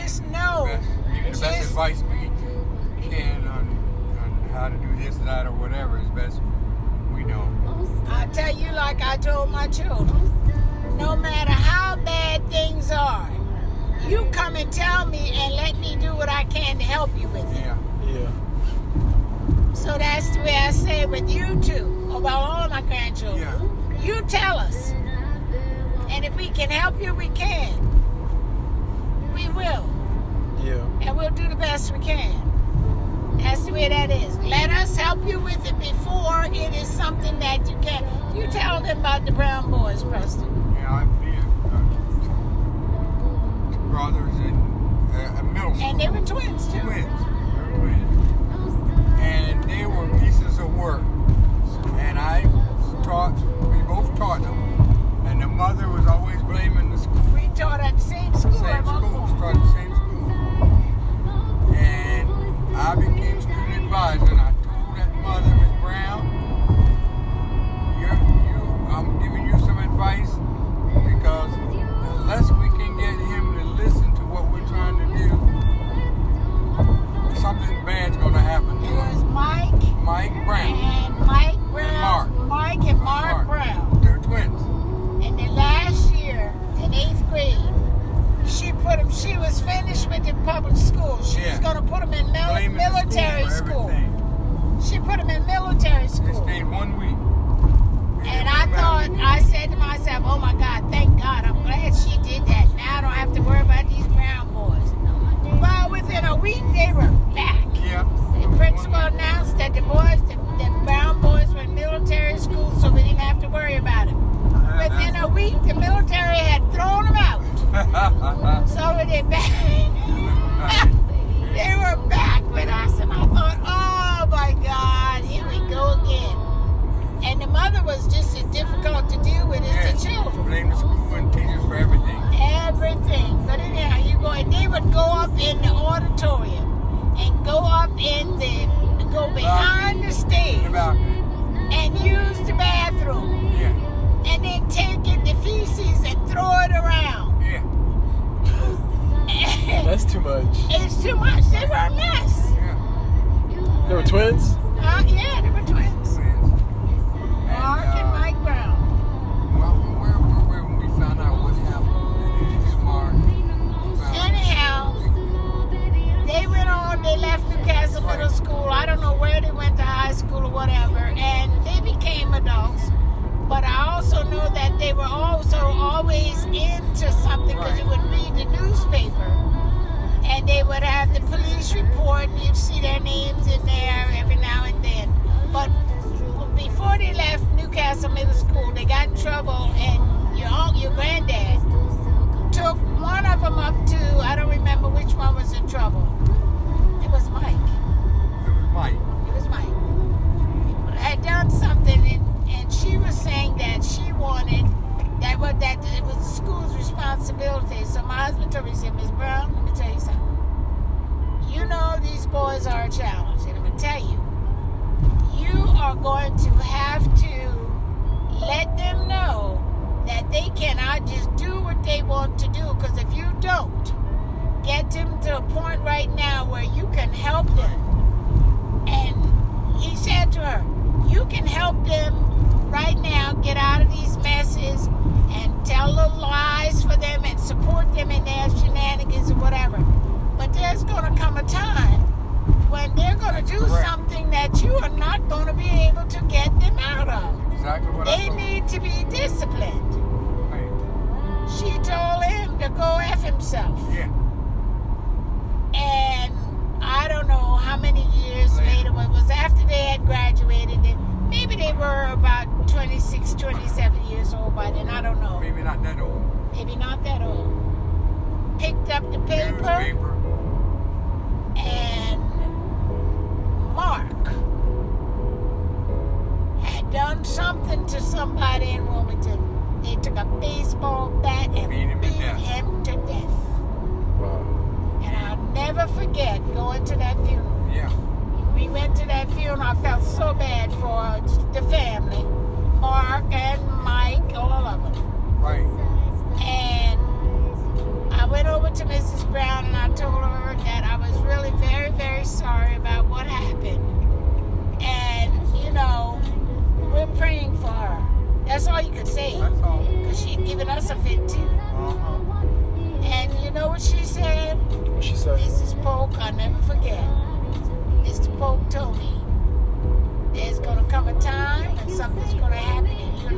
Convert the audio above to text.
just know. The best advice we can on how to do this, that, or whatever is best we know. I tell you, like I told my children, no matter how bad things are, you come and tell me and let me do what I can to help you with it. Yeah. So that's the way I say with you two, about all my grandchildren. Yeah. You tell us. And if we can help you, we can. We will. Yeah. And we'll do the best we can. That's the way that is. Let us help you with it before it is something that you can. You tell them about the Brown boys, Preston. Yeah, I brothers in middle school. And they were twins, too. Twins. They were twins. And they were pieces of work. And we both taught them. And the mother was always blaming the school. We taught at the same school. Same school. Taught at the same school. And I became student advisor, and I told that mother, Miss Brown, I'm giving you some advice because unless we can get him to listen to what we're trying to do, something bad's going to happen to It was him. Mike Brown. And Mike Brown. Mark. Mike and Mark Brown. They're twins. And then last year, in 8th grade, she was finished with the public school. She was going to put him in military school. She put him in military school. They stayed 1 week. And I said to myself, oh my God, thank God, I'm glad she did that. Now I don't have to worry about these Brown boys. Well, within a week, they were back. Yeah. The principal announced that the Brown boys were in military school, so we didn't have to worry about it. Within a week, the military had thrown them out. So they back. They were back with us, and I thought, oh my God, here we go again. And the mother was just as difficult to deal with as the children. Blame the school and teachers for everything. Everything. But anyhow, and they would go up in the auditorium and go behind the stage and use the bathroom. Yeah. And then take the feces and throw it around. Yeah. That's too much. It's too much. They were a mess. Yeah. They were twins? Yeah, they were twins. Mark and Mike Brown. Well, where were we when we found out what happened? Mark. Anyhow, they left Newcastle Middle School. I don't know where they went to high school or whatever, and they became adults. But I also know that they were also always into something because you would read the newspaper, and they would have the police report, and you'd see their names in there every now and then. But before they left Newcastle Middle School, they got in trouble, and your granddad took one of them up to, I don't remember which one was in trouble. It was Mike. It was Mike. Had done something, and she was saying that she wanted that it was the school's responsibility. So my husband told me, he said, Ms. Brown, let me tell you something. You know these boys are a challenge, and I'm going to tell you, you are going to have to let them know that they cannot just do what they want to do, because if you don't get them to a point right now where you can help them, and he said to her, you can help them right now get out of these messes and tell little lies for them and support them in their shenanigans or whatever, but there's going to come a time when they're going to do something that you are not going to be able to get them out of. Exactly what They need to be disciplined. Right. She told him to go F himself. Yeah. And I don't know how many years later, it was after they had graduated, and maybe they were about 26, 27 years old by then, I don't know. Maybe not that old. Maybe not that old. Picked up the paper. Newspaper. And Mark had done something to somebody in Wilmington. They took a baseball bat and beat him to death. Wow. And I'll never forget going to that funeral. Yeah. We went to that funeral. I felt so bad for the family. Mark and Mike, all of them. Right. And I went over to Mrs. Brown and I told all you could say. That's all. Because she'd given us a fit too. Uh-huh. And you know what she said? What she said? Mrs. Polk, I'll never forget. Mr. Polk told me, there's going to come a time and something's going to happen and you're